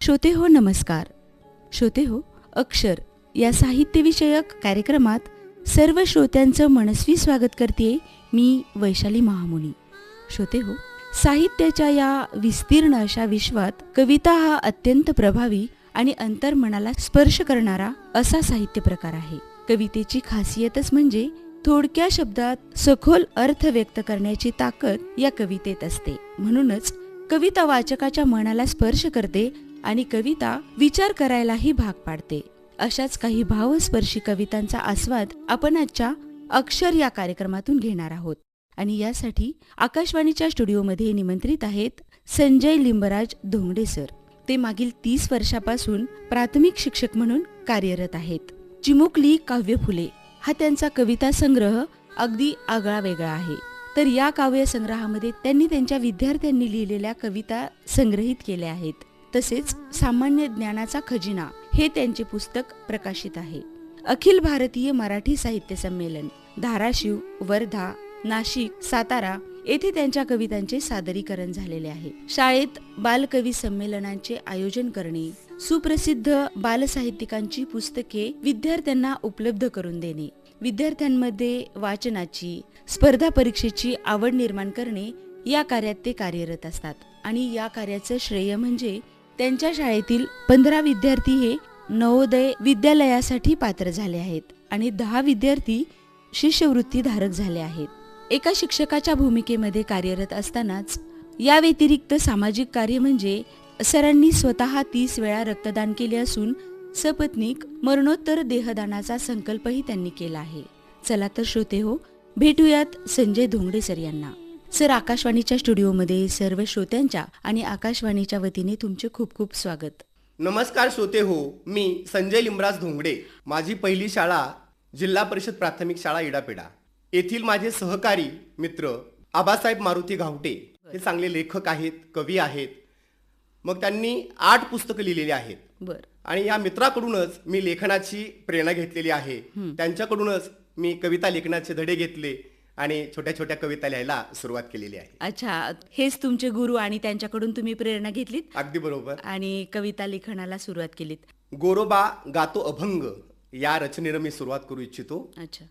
श्रोते हो नमस्कार. श्रोते हो, अक्षर या साहित्यविषयक कार्यक्रमात सर्व श्रोत्यांचं मनस्वी स्वागत करते मी वैशाली महामुनी. श्रोते हो, साहित्याच्या या विस्तीर्ण अशा विश्वात कविता हा अत्यंत प्रभावी आणि अंतर्मनाला स्पर्श करणारा असा साहित्य प्रकार आहे. कवितेची खासियतच म्हणजे थोडक्या शब्दात सखोल अर्थ व्यक्त करण्याची ताकद या कवितेत असते. म्हणूनच कविता वाचकाच्या मनाला स्पर्श करते आणि कविता विचार करायलाही भाग पाडते. अशाच काही भावस्पर्शी कवितांचा आस्वाद आपण आजच्या अक्षर या कार्यक्रमातून घेणार आहोत. आणि यासाठी आकाशवाणीच्या स्टुडिओमध्ये निमंत्रित आहेत संजय लिंबराज धोंगडे सर. ते मागील 30 वर्षापासून प्राथमिक शिक्षक म्हणून कार्यरत आहेत. चिमुकली काव्य फुले हा त्यांचा कविता संग्रह अगदी आगळा वेगळा आहे. तर या काव्य संग्रहामध्ये त्यांनी त्यांच्या विद्यार्थ्यांनी लिहिलेल्या कविता संग्रहित केल्या आहेत. तसेच सामान्य ज्ञानाचा खजिना हे त्यांचे पुस्तक प्रकाशित आहे. अखिल भारतीय मराठी साहित्य संमेलन, धाराशिव, वर्धा, नाशिक, सातारा येथे त्यांच्या कवितांचे सादरीकरण झालेले आहे. शाळेत बालकवी संमेलनांचे आयोजन करणे, सुप्रसिद्ध बालसाहित्यिकांची पुस्तके विद्यार्थ्यांना उपलब्ध करून देणे, विद्यार्थ्यांमध्ये वाचनाची, स्पर्धा परीक्षेची आवड निर्माण करणे या कार्यात ते कार्यरत असतात. आणि या कार्याचं श्रेय म्हणजे त्यांच्या शाळेतील 15 विद्यार्थी हे नवोदय विद्यालयासाठी पात्र झाले आहेत आणि 10 विद्यार्थी शिष्यवृत्ती धारक झाले आहेत. एका शिक्षकाच्या भूमिकेमध्ये कार्यरत असतानाच या व्यतिरिक्त सामाजिक कार्य म्हणजे सरांनी स्वतः 30 वेळा रक्तदान केले असून सपत्नीक मरणोत्तर देहदानाचा संकल्पही त्यांनी केला आहे. चला तर श्रोते हो, भेटूयात संजय धोंगडे सर यांना. सर, आकाशवाणीच्या स्टुडिओमध्ये सर्व श्रोत्यांच्या आणि आकाशवाणीच्या वतीने तुमचे खूप खूप स्वागत. नमस्कार श्रोते हो, मी संजय लिंबराज धोंगडे. माझी पहिली शाळा जिल्हा परिषद प्राथमिक शाळा इडापेडा. येथील माझे सहकारी मित्र आबासाहेब मारुती घावटे हे चांगले लेखक आहेत, कवी आहेत. मग त्यांनी 8 पुस्तकं लिहिलेली आहेत. बर. आणि या मित्राकडूनच मी लेखनाची प्रेरणा घेतलेली आहे. त्यांच्याकडूनच मी कविता लेखनाचे धडे घेतले आणि छोट्या छोट्या कविता लिहायला सुरुवात केलेली आहे. अच्छा, हेच तुमचे गुरु आणि त्यांच्याकडून तुम्ही प्रेरणा घेतलीत? अगदी बरोबर. आणि कविता लेखनाला सुरुवात केलीत. गोरोबा गातो अभंग या रचनेनं मी सुरुवात करू इच्छितो. अच्छा.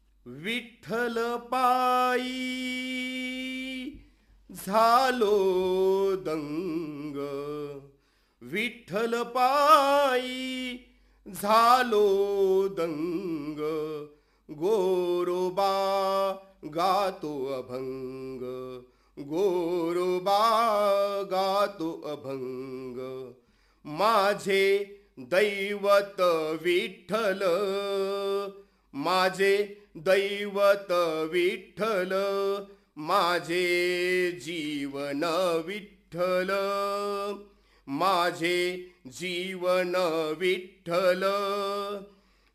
विठ्ठल पायी झालो दंग, विठ्ठल पायी झालो दंग, गोरोबा गातो अभंग, गोरोबा गातो अभंग, माझे दैवत विठ्ठल, माझे दैवत विठ्ठल, माझे जीवन विठ्ठल, माझे जीवन विठ्ठल,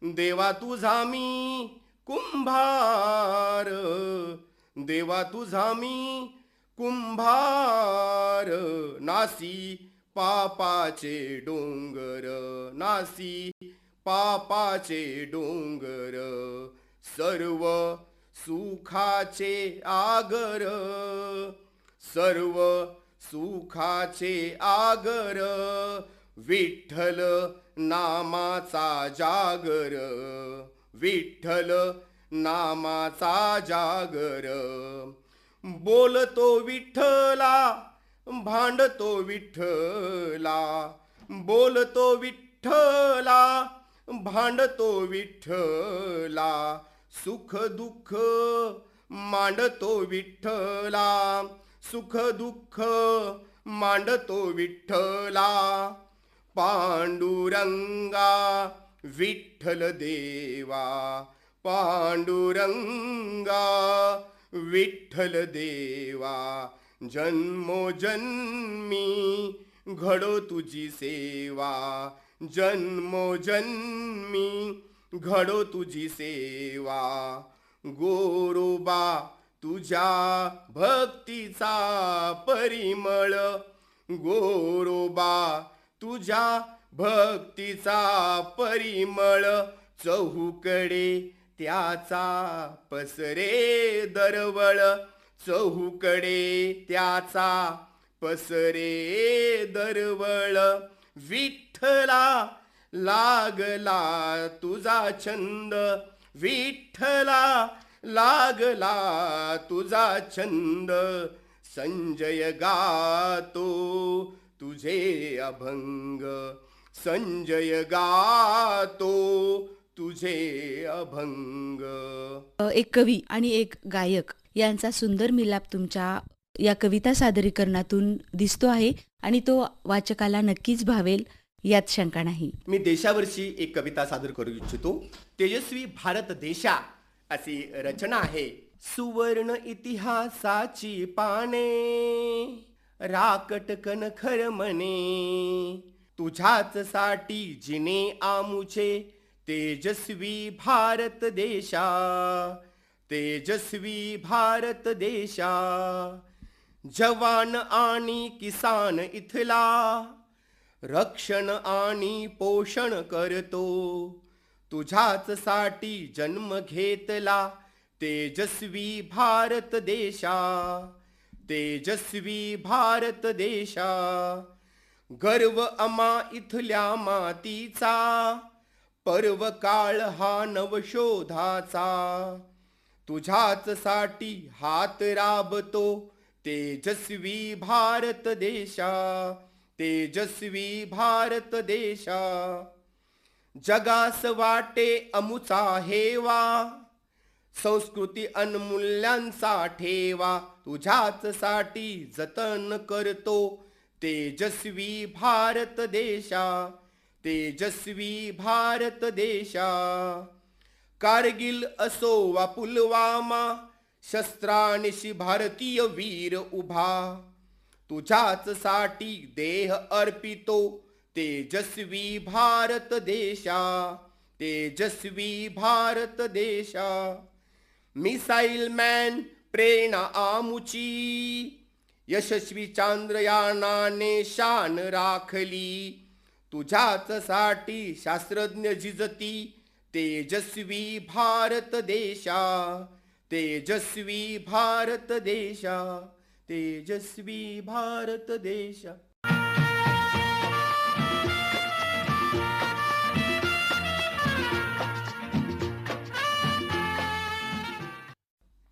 देवा तुझा मी कुंभार, देवा तुझा मी कुंभार, नासी पापाचे डोंगर, नासी पापाचे डोंगर, सर्व सुखाचे आगर, सर्व सुखाचे आगर, विठ्ठल नामाचा जागर, विठ्ठल नामाचा जागर, बोलतो विठ्ठला भांडतो विठ्ठला, बोलतो विठ्ठला भांडतो विठ्ठला, सुख दुःख मांडतो विठ्ठला, सुख दुःख मांडतो विठ्ठला, पांडुरंगा विठ्ठल देवा, पांडुरंगा विठ्ठल देवा, जन्मोजन्मी घडो तुझी सेवा, जन्मोजन्मी घडो तुझी सेवा, गोरोबा तुझ्या भक्तीचा परिमळ, गोरोबा तुझ्या भक्तीचा परिमळ, चहूकडे त्याचा पसरे दरवळ, चहूकडे त्याचा पसरे दरवळ, विठ्ठला लागला तुझा छंद, विठ्ठला लागला तुझा छंद, संजय गातो तुझे अभंग, संजय गातो तुझे अभंग. एक कवी आणि एक गायक यांचा सुंदर मिलाप तुमच्या या कविता सादरीकरणातून दिसतो आहे आणि तो वाचकाला नक्कीच भावेल यात शंका नाही. मी देशावरची एक कविता सादर करू इच्छितो. तेजस्वी भारत देशा अशी रचना आहे. सुवर्ण इतिहासाची पाने राकट कणखर म्हणे, तुझ्याच साठी जिने आमुचे तेजस्वी भारत देशा, तेजस्वी भारत देशा. जवान आणि किसान इथला रक्षण आणि पोषण करतो, तुझ्याच साठी जन्म घेतला तेजस्वी भारत देशा, तेजस्वी भारत देशा. गर्व अमा इथल्या मातीचा, पर्व काळ हा नवशोधाचा, तुझ्याच साठी हात राबतो तेजस्वी भारत देशा, तेजस्वी भारत देशा. जगास वाटे अमुचा हेवा, संस्कृती अनमूल्यांचा ठेवा, तुझ्याच साठी जतन करतो तेजस्वी भारत देशा, तेजस्वी भारत देशा. कारगिल असो वा पुलवामा, शस्त्रानिशी भारतीय वीर उभा, तुझ्याच साठी देह अर्पितो तेजस्वी भारत देशा, तेजस्वी भारत देशा. मिसाईल मॅन प्रेरणा आमुची, यशस्वी चांद्रयानाने शान राखली, तुझ्याच साठी शास्त्रज्ञ झिजती तेजस्वी भारत देशा, तेजस्वी भारत देशा, तेजस्वी भारत देशा.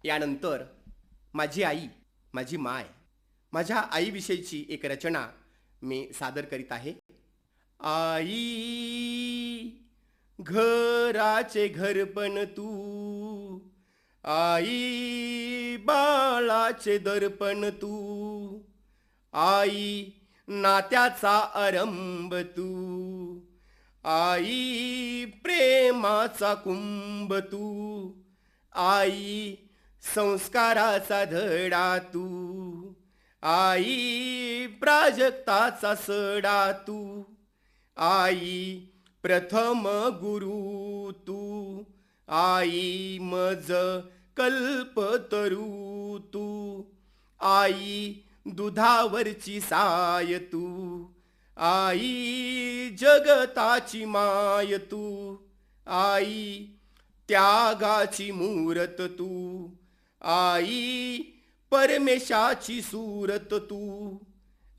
यानंतर माझी आई, माझी माय, माझ्या आईविषयीची एक रचना मी सादर करीत आहे. आई घराचे घरपण तू, आई बाळाचे दर्पण तू, आई नात्याचा आरंभ तू, आई प्रेमाचा कुंभ तू, आई संस्काराचा धडा तू, आई प्राजक्ताचा सडा तू, आई प्रथम गुरु तू, आई मज कल्पतरू तू, आई दुधावरची साय तू, आई जगताची माय तू, आई त्यागाची मूरत तू, आई परमेशाची सूरत तू,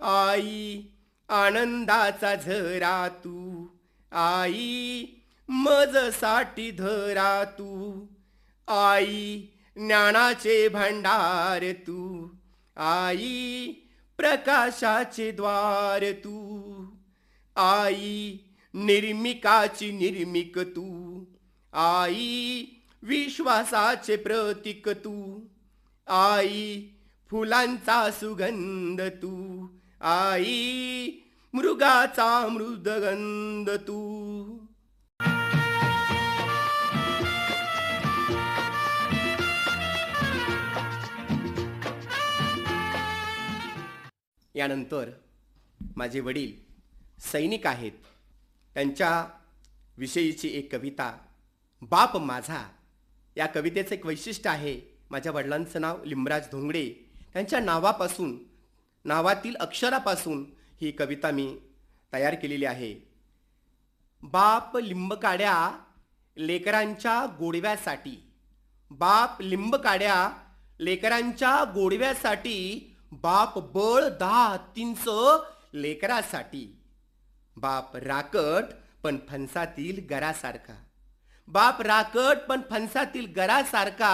आई आनंदाचा झरा तू, आई मजसाठी धरा तू, आई ज्ञानाचे भांडार तू, आई प्रकाशाचे द्वार तू, आई निर्मिकाची निर्मिक तू, आई विश्वासाचे प्रतीक तू, आई फुलांचा सुगंध तू, आई मृगाचा मृदगंध तू. यानंतर माझे वडील सैनिक आहेत, त्यांच्या विषयीची एक कविता बाप माझा. या कवितेचं एक वैशिष्ट्य आहे, माझ्या वडिलांचं नाव लिंबराज धोंगडे, त्यांच्या नावापासून, नावातील अक्षरापासून ही कविता मी तयार केलेली आहे. बाप लिंब काड्या लेकरांच्या गोडव्यासाठी, बाप लिंब काड्या लेकरांच्या गोडव्यासाठी, बाप बळ 10 हत्तींचं लेकरासाठी. बाप राकट पण फणसातील गरासारखा, बाप राकट पण फणसातील गरासारखा,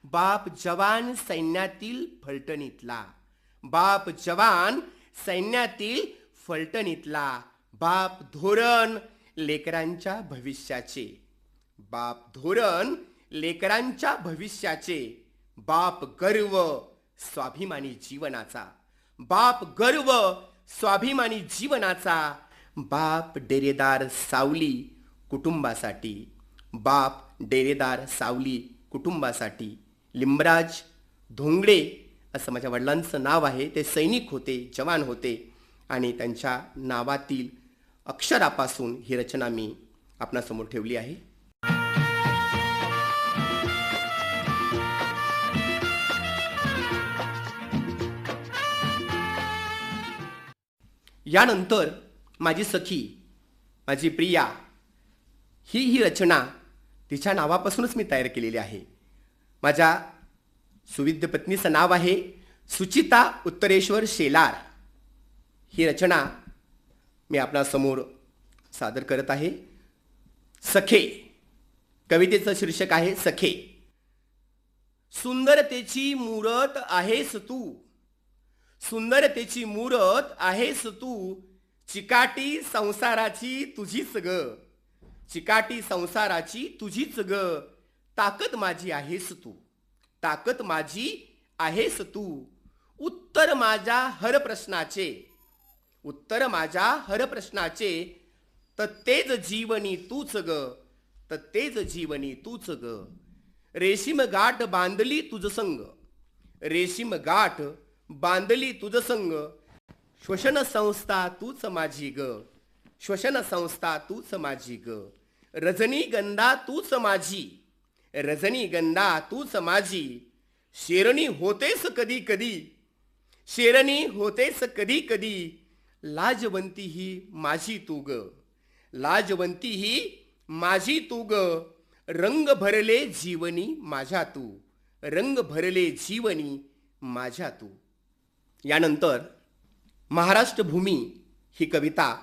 बाप जवान सैन्यातील फलटणीतला, बाप जवान सैन्यातील फलटणीतला, बाप धोरण लेकरांच्या भविष्याचे, बाप धोरण लेकरांच्या भविष्याचे, बाप गर्व स्वाभिमानी जीवनाचा, बाप गर्व स्वाभिमानी जीवनाचा, बाप डेरेदार सावली कुटुंबासाठी, बाप डेरेदार सावली कुटुंबासाठी. लिंबराज धोंगडे असं माझ्या वडिलांचं नाव आहे. ते सैनिक होते, जवान होते आणि त्यांच्या नावातील अक्षरापासून ही रचना मी आपणासमोर ठेवली आहे. यानंतर माझी सखी, माझी प्रिया, ही रचना तिच्या नावापासूनच मी तयार केलेली आहे. माझ्या सुविद्य पत्नीचं नाव आहे सुचिता उत्तरेश्वर शेलार. ही रचना मी आपणासमोर सादर करत आहे. सखे, कवितेचं शीर्षक आहे सखे. सुंदरतेची मूरत आहेस तू, सुंदरतेची मूरत आहेस तू, चिकाटी संसाराची तुझीच ग, चिकाटी संसाराची तुझीच ग, ताकद माझी आहेस तू, ताकद माझी आहेस तू, उत्तर माझ्या हर प्रश्नाचे, उत्तर माझ्या हर प्रश्नाचे, तर तेज जीवनी तूच ग, तर तेज जीवनी तूच ग, रेशीम गाठ बांधली तुझ संग, रेशीम गाठ बांधली तुझ संग, श्वसन संस्था तूच माझी ग, श्वसन संस्था तूच माझी ग, रजनीगंधा तूच माझी, रजनीगंधा तूच माझी, शेरणी होतेस कधी कधी, शेरणी होतेस कधी कधी, लाजवंती ही माझी तू ग, लाजवंती ही माझी तू ग, रंग भरले जीवनी माझ्या तू, रंग भरले जीवनी माझ्या तू. यानंतर महाराष्ट्र भूमी ही कविता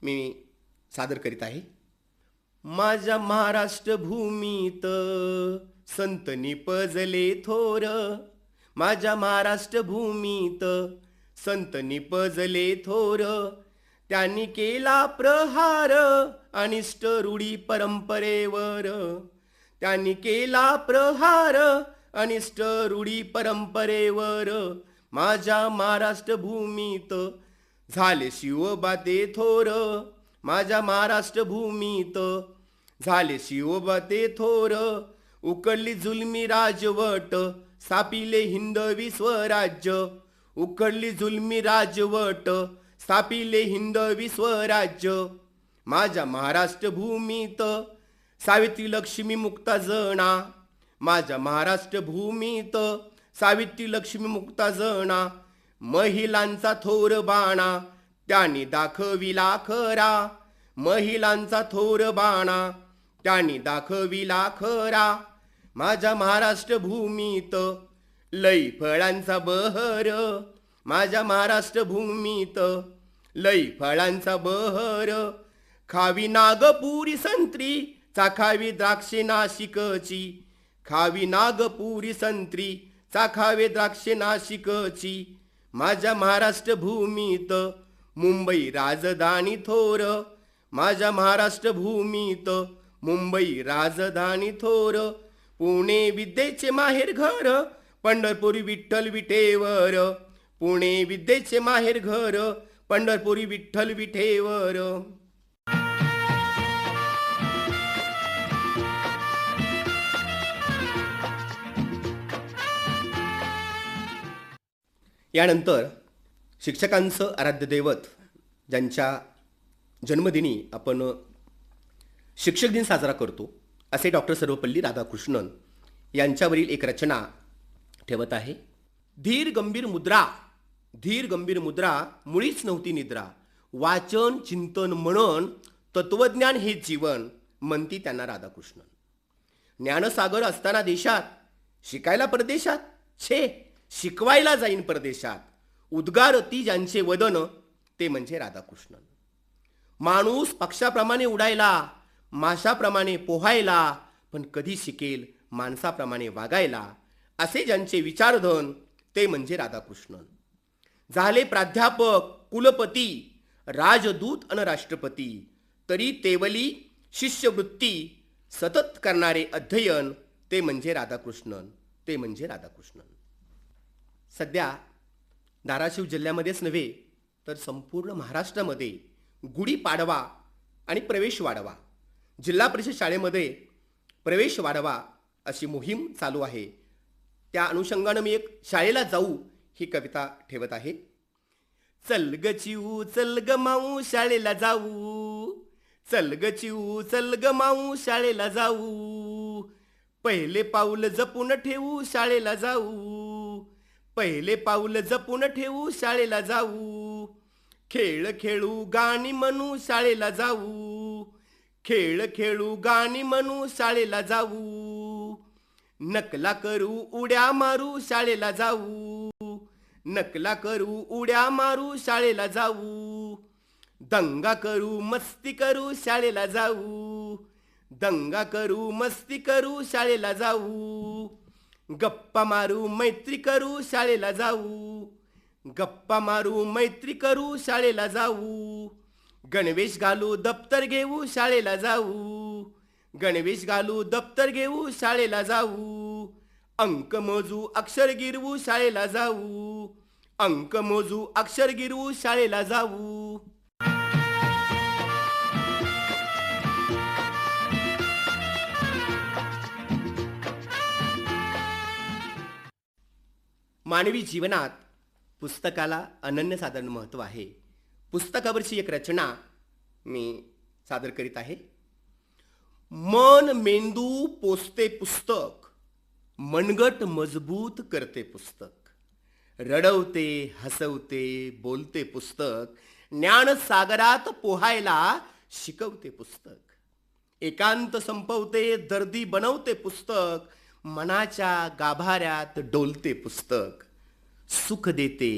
मी सादर करीत आहे. माझ्या महाराष्ट्र भूमीत संत निपजले थोर, माझ्या महाराष्ट्र भूमीत संत निपजले थोर, त्यांनी केला प्रहार अनिष्ट रूढी परंपरेवर, त्यांनी केला प्रहार अनिष्ट रूढी परंपरेवर, माझ्या महाराष्ट्र भूमीत झाले शिवबा ते थोर, माझ्या महाराष्ट्र भूमीत झाले शिवबा ते थोर, उकडली जुलमी राजवट स्थापिले हिंदवी स्वराज्य, उकडली जुलमी राजवट स्थापिले हिंदवी स्वराज्य, माझ्या महाराष्ट्र भूमीत सावित्री लक्ष्मी मुक्ता जना, माझ्या महाराष्ट्र भूमीत सावित्री लक्ष्मी मुक्ता जना, महिलांचा थोर बाणा त्यांनी दाखविला खरा, महिलांचा थोर बाणा त्यांनी दाखविला खरा, माझ्या महाराष्ट्र भूमीत लई फळांचा बहर, माझ्या महाराष्ट्र भूमीत लई फळांचा बहर, खावी नागपुरी संत्री चाखावी द्राक्षे नाशिकची, खावी नागपुरी संत्री चाखावे द्राक्षे नाशिकची, माझ्या महाराष्ट्र भूमीत मुंबई राजधानी थोर, माझ्या महाराष्ट्र भूमीत मुंबई राजधानी थोर, पुणे विद्येचे माहेर घर पंढरपुरी विठ्ठल विठेवर, पुणे विद्येचे माहेर घर पंढरपुरी विठ्ठल विठेवर. यानंतर शिक्षकांचं आराध्य दैवत ज्यांच्या जन्मदिनी आपण शिक्षक दिन साजरा करतो असे डॉक्टर सर्वपल्ली राधाकृष्णन यांच्यावरील एक रचना ठेवत आहे. धीर गंभीर मुद्रा, धीर गंभीर मुद्रा, मुळीच नव्हती निद्रा, वाचन चिंतन मनन तत्वज्ञान हे जीवन, म्हणती त्यांना राधाकृष्णन. ज्ञानसागर असताना देशात, शिकायला परदेशात, छे शिकवायला जाईन परदेशात, उद्गारती ज्यांचे वदन ते म्हणजे राधाकृष्णन. माणूस पक्षाप्रमाणे उडायला, माशाप्रमाणे पोहायला, पण कधी शिकेल माणसाप्रमाणे वागायला, असे ज्यांचे विचारधन ते म्हणजे राधाकृष्णन. झाले प्राध्यापक, कुलपती, राजदूत अन राष्ट्रपती, तरी तेवली शिष्यवृत्ती सतत करणारे अध्ययन ते म्हणजे राधाकृष्णन, ते म्हणजे राधाकृष्णन. सध्या धाराशिव जिल्ह्यामध्येच नव्हे तर संपूर्ण महाराष्ट्रामध्ये गुढीपाडवा आणि प्रवेश वाढवा, जिल्हा परिषद शाळेमध्ये प्रवेश वाढवा अशी मोहीम चालू आहे. त्या अनुषंगानं मी एक शाळेला जाऊ ही कविता ठेवत आहे. चल ग चिऊ चल ग माऊ शाळेला जाऊ, चल ग चिऊ चल ग माऊ शाळेला जाऊ, पहिले पाऊल जपून ठेवू शाळेला जाऊ, पहिले पाऊल जपून ठेवू शाळेला जाऊ, खेळ खेळू गाणी म्हणू शाळेला जाऊ, खेळ खेळू गाणी म्हणू शाळेला जाऊ, नकला करू उड्या मारू शाळेला जाऊ, नकला करू उड्या मारू शाळेला जाऊ, दंगा करू मस्ती करू शाळेला जाऊ, दंगा करू मस्ती करू शाळेला जाऊ, गप्पा मारू मैत्री करू शाळेला जाऊ, गप्पा मारू मैत्री करू शाळेला जाऊ, गणवेश घालू दप्तर घेऊ शाळेला जाऊ, गणवेश घालू दप्तर घेऊ शाळेला जाऊ, अंक मोजू अक्षर गिरवू शाळेला जाऊ, अंक मोजू अक्षर गिरवू शाळेला जाऊ. मानवी जीवनात पुस्तकाला अनन्यसाधारण महत्त्व आहे. पुस्तकावरची एक रचना मी सादर करीत आहे. मन मेंदू पोसते पुस्तक, मनगट मजबूत करते पुस्तक, रडवते हसवते बोलते पुस्तक, ज्ञानसागरात पोहायला शिकवते पुस्तक, एकांत संपवते दर्दी बनवते पुस्तक, मनाच्या गाभाऱ्यात डोलते पुस्तक, सुख देते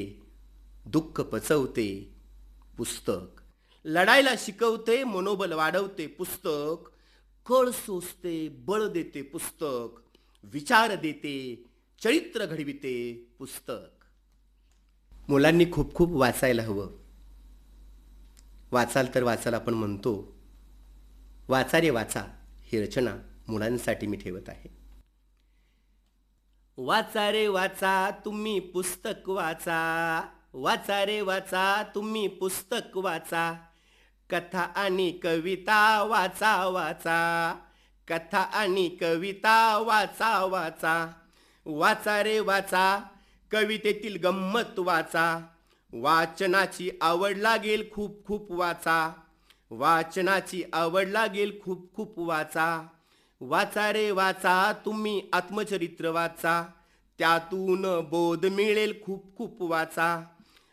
दुःख पचवते पुस्तक, लढायला शिकवते मनोबल वाढवते पुस्तक, कळ सोसते बळ देते पुस्तक, विचार देते चरित्र घडविते पुस्तक. मुलांनी खूप खूप वाचायला हवं. वाचाल तर वाचाल आपण म्हणतो. वाचा रे वाचा ही रचना मुलांसाठी मी ठेवत आहे. वाचा रे वाचा तुम्ही पुस्तक वाचा, वाचा रे वाचा तुम्ही पुस्तक वाचा, कथा आणि कविता वाचा वाचा, कथा आणि कविता वाचा वाचा, वाचा रे वाचा कवितेतील गंमत वाचा, वाचनाची आवड लागेल खूप खूप वाचा, वाचनाची आवड लागेल खूप खूप वाचा, वाचा रे वाचा तुम्ही आत्मचरित्र वाचा, त्यातून बोध मिळेल खूप खूप वाचा,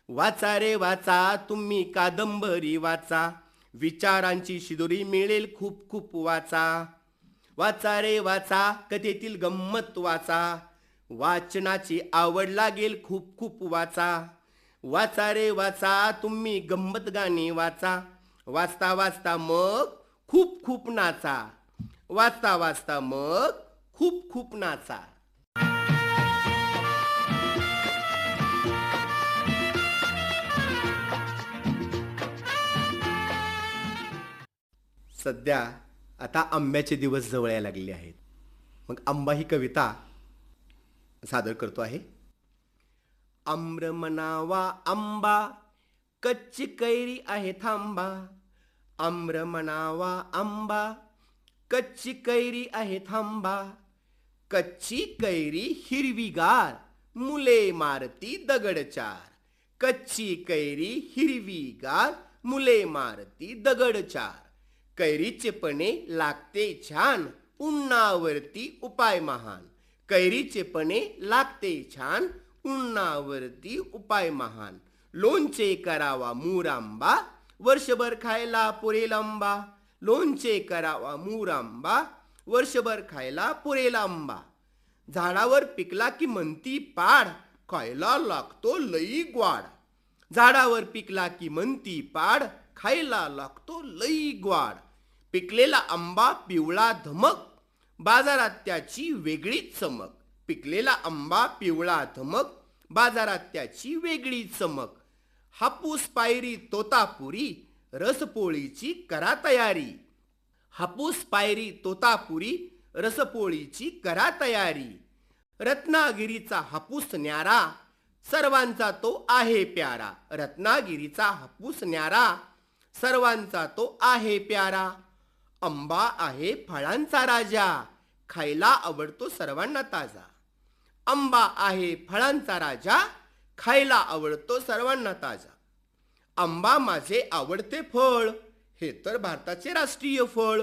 वाचा रे वाचा तुम्ही कादंबरी वाचा, विचारांची शिदोरी मिळेल खूप खूप वाचा, वाचा रे वाचा कथेतील गंमत वाचा, वाचनाची आवड लागेल खूप खूप वाचा, वाचा रे वाचा तुम्ही गंमत गाणी वाचा, वाचता वाचता मग खूप खूप नाचा, वाचता वाचता मग खूप खूप नाचा. सध्या आता आंब्याचे दिवस जवळ यायला लागले आहेत. मग आंबा ही कविता सादर करतो आहे. आम्र म्हणावा आंबा, कच्ची कैरी आहे थांबा, आम्र म्हणावा आंबा, कच्ची कैरी आहे थांबा, कच्ची कैरी हिरवीगार, मुले मारती दगडचार, कच्ची कैरी हिरवीगार, मुले मारती दगडचार, कैरीचे पणे लागते छान, उन्हावरती उपाय महान, कैरीचे पणे लागते छान, उन्हावरती उपाय महान, लोणचे करावा मुरांबा, वर्षभर खायला पुरेल आंबा, लोणचे करावा मुरांबा, वर्षभर खायला पुरेल आंबा, झाडावर पिकला की म्हणती पाड, खायला लागतो लई ग्वाड, झाडावर पिकला की म्हणती पाड, खायला लागतो लई ग्वाड. पिकलेला आंबा पिवळा धमक, बाजारात त्याची वेगळीच चमक. पिकलेला आंबा पिवळा धमक, बाजारात त्याची वेगळीच चमक. हापूस पायरी तोतापुरी, रसपोळीची करा तयारी. हापूस पायरी तोतापुरी, रसपोळीची करा तयारी. रत्नागिरीचा हापूस न्यारा, सर्वांचा तो आहे प्यारा. रत्नागिरीचा हापूस न्यारा, सर्वांचा तो आहे प्यारा. आंबा आहे फळांचा राजा, खायला आवडतो सर्वांना ताजा. आंबा आहे फळांचा राजा, खायला आवडतो सर्वांना ताजा. आंबा माझे आवडते फळ, हे तर भारताचे राष्ट्रीय फळ.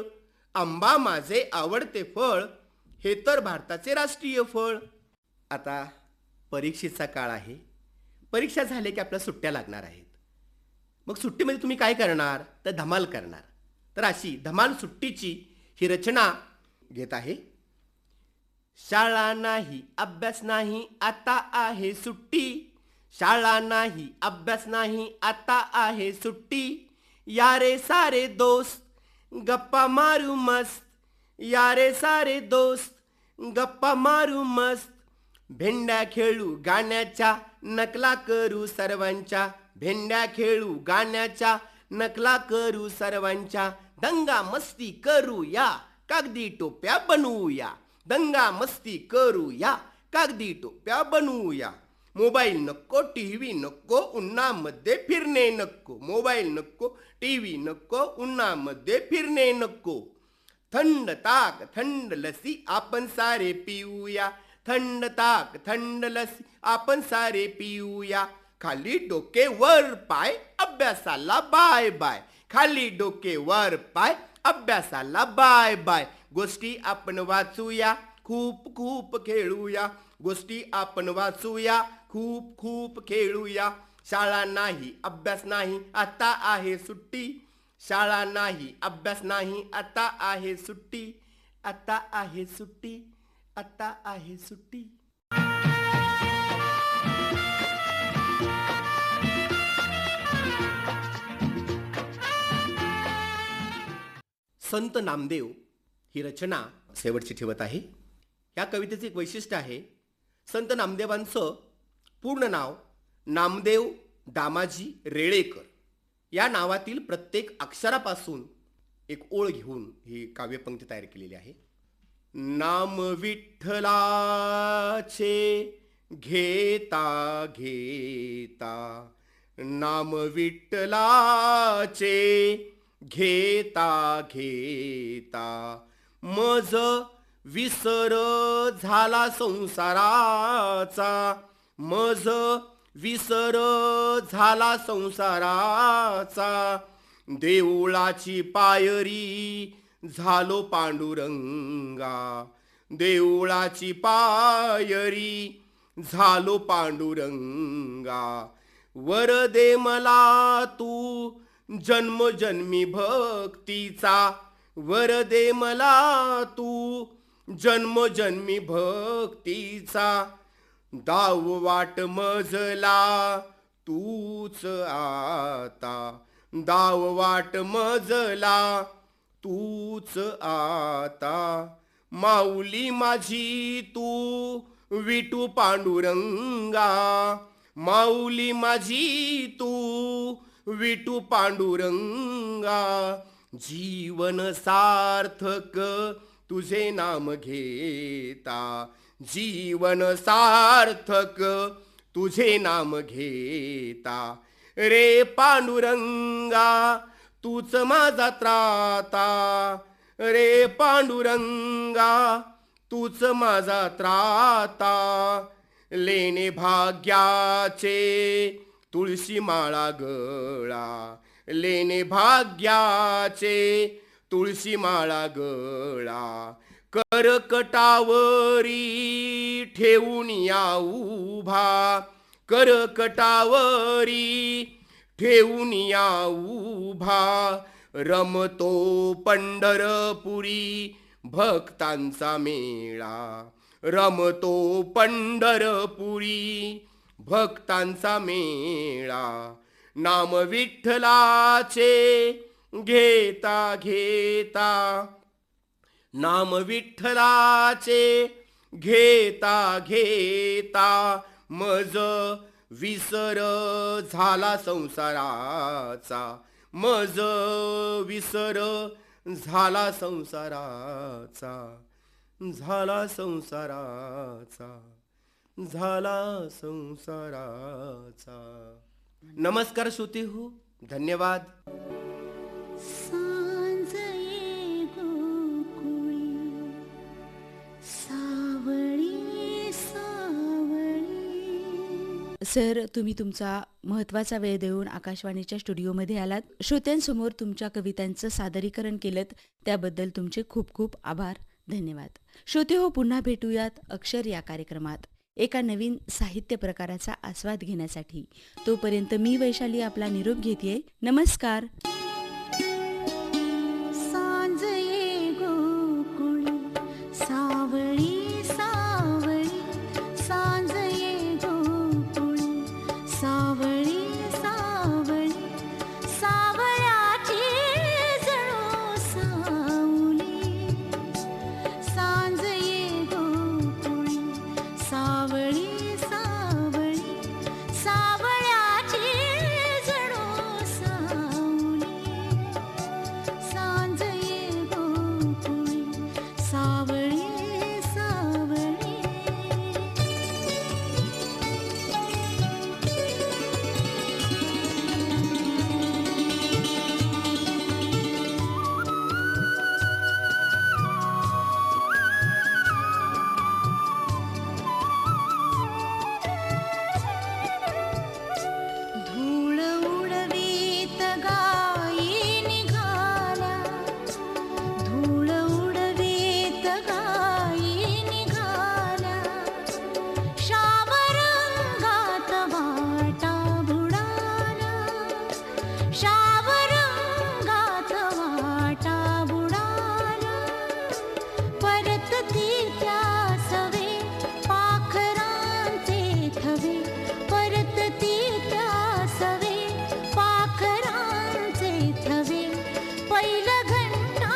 आंबा माझे आवडते फळ, हे तर भारताचे राष्ट्रीय फळ. आता परीक्षेचा काळ आहे. परीक्षा झाल्या की आपल्या सुट्ट्या लागणार आहेत. मग सुट्टीमध्ये तुम्ही काय करणार? तर धमाल करणार. तर अशी धमाल सुट्टीची ही रचना घेत आहे. शाळा नाही अभ्यास नाही आता आहे सुट्टी. शाळा नाही अभ्यास नाही आता आहे सुट्टी. यारे सारे दोस्त गप्पा मारू मस्त. यारे सारे दोस्त गप्पा मारू मस्त. भेंड्या खेळू गाण्याच्या नकला करू सर्वांच्या. भेंड्या खेळू गाण्याच्या नकला करू सर्वांच्या. दंगा मस्ती करूया, कागदी टोप्या बनवूया. दंगा मस्ती करूया, कागदी टोप्या बनवूया. मोबाईल नको, टीव्ही नको, उन्हामध्ये फिरणे नको. मोबाईल नको, टीव्ही नको, उन्हामध्ये फिरणे नको. थंड ताक थंड लसी आपण सारे पिऊया. थंड ताक थंड लसी आपण सारे पिऊया. खाली डोके वर पाय, अभ्यासाला बाय बाय. खाली डोके वर पाय, अभ्यासाला बाय बाय. गोष्टी आपण वाचूया, खूप खूप खेळूया. गोष्टी आपण वाचूया, खूप खूप खेळूया. शाळा नाही अभ्यास नाही आता आहे सुट्टी. शाळा नाही अभ्यास नाही आता आहे सुट्टी. आता आहे सुट्टी, आता आहे सुट्टी. संत नामदेव ही रचना शेवटची ठेवत आहे. या कवितेचे एक वैशिष्ट्य आहे. संत नामदेवांचं पूर्ण नाव नामदेव दामाजी रेळेकर. या नावातील प्रत्येक अक्षरापासून एक ओळ घेऊन ही काव्यपंक्ती तयार केलेली आहे. नाम विठ्ठलाचे घेता घेता. नाम विठ्ठलाचे घेता घेता. मज विसर झाला संसाराचा. मज विसर झाला संसाराचा. देऊळाची पायरी झालो पांडुरंगा. देऊळाची पायरी झालो पांडुरंगा. वर दे मला तू जन्मजन्मी भक्तीचा. वर दे मला तू जन्मजन्मी भक्तीचा. दाव वाट मजला तूच आता. दाव वाट मजला तूच आता. माऊली माझी तू विठू पांडुरंगा. माऊली माझी तू विठू पांडुरंगा. जीवन सार्थक तुझे नाम घेता. जीवन सार्थक तुझे नाम घेता. रे पांडुरंगा तूच माझा त्राता. रे पांडुरंगा तूच माझा त्राता. लेणे भाग्याचे तुळशी माळा गळा. लेणे भाग्याचे तुळशी माळा गळा. करकटावरी ठेवून या उभा. करकटावरी ठेवून या उभा. रमतो पंढरपुरी भक्तांचा मेळा. रमतो पंढरपुरी भक्तांचा मेळा. नाम विठ्ठलाचे घेता घेता, नाम विठ्ठलाचे घेता घेता, मज विसर झाला संसाराचा, मज विसर झाला संसाराचा, झाला संसाराचा, झाला संसाराचा. नमस्कार श्रोते हो, धन्यवाद. सांज ये गोकुळी सावळी सावळी. सर, तुम्ही तुमचा महत्त्वाचा वेळ देऊन आकाशवाणीच्या स्टुडिओमध्ये आलात. श्रोत्यांसमोर तुमच्या कवितांचं सादरीकरण केलं, त्याबद्दल तुमचे खूप खूप आभार, धन्यवाद. श्रोते हो, पुन्हा भेटूयात अक्षर या कार्यक्रमात एका नवीन साहित्य प्रकाराचा आस्वाद घेण्यासाठी. तोपर्यंत मी वैशाली आपला निरोप घेतेय. नमस्कार. सांज ये गोकुळी सावळी सावळी, सांज ये गोकुळी सावळी सावळी, सावळ्याची जणू सावली. सांज ये गोकुळी सावळी सावळी, सावळ्याची जणू सावली. सांज ये गोकुळी सावळी सावळी. धूळ उडवीत गायी निघाल्या, धूळ उडवीत गायी निघाल्या, शावरंगात वाटा बुडाल्या, शावरंगात वाटा बुडाल्या. परत ती त्या सवे पाखरांचे थवे, परत ती त्या सवे पाखरांचे थवे, पैल घंटा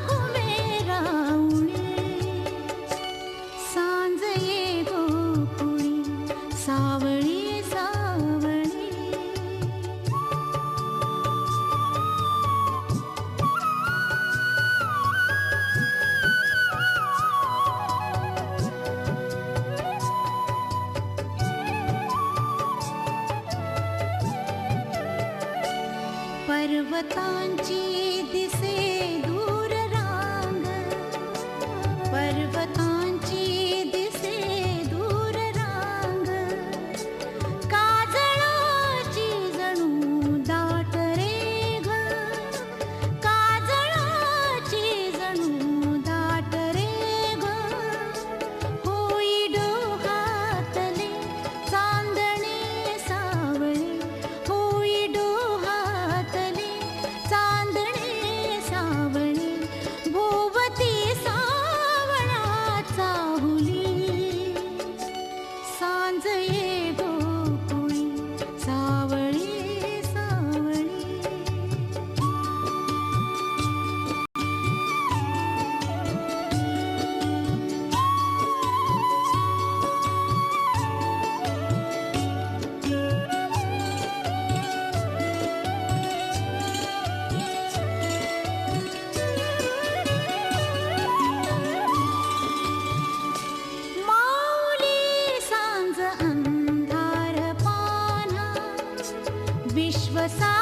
घुमेरावणे. सांज ये गोकुळी सावळी सावळी. पर्वतांची दिसे दूर रांग, पर्वतांची दिसे दूर रांग, काजळाची जणू दाट रेघ, काजळाची जणू दाट रेघ. होई डोहातले चांदणे सावळे, होई डोहातले चांदणे सावळे, भोवती सावळाचा हुली. सांज ये गोकुळी सावळी सावळी. माऊली सांज अंधार पाना, विश्व सा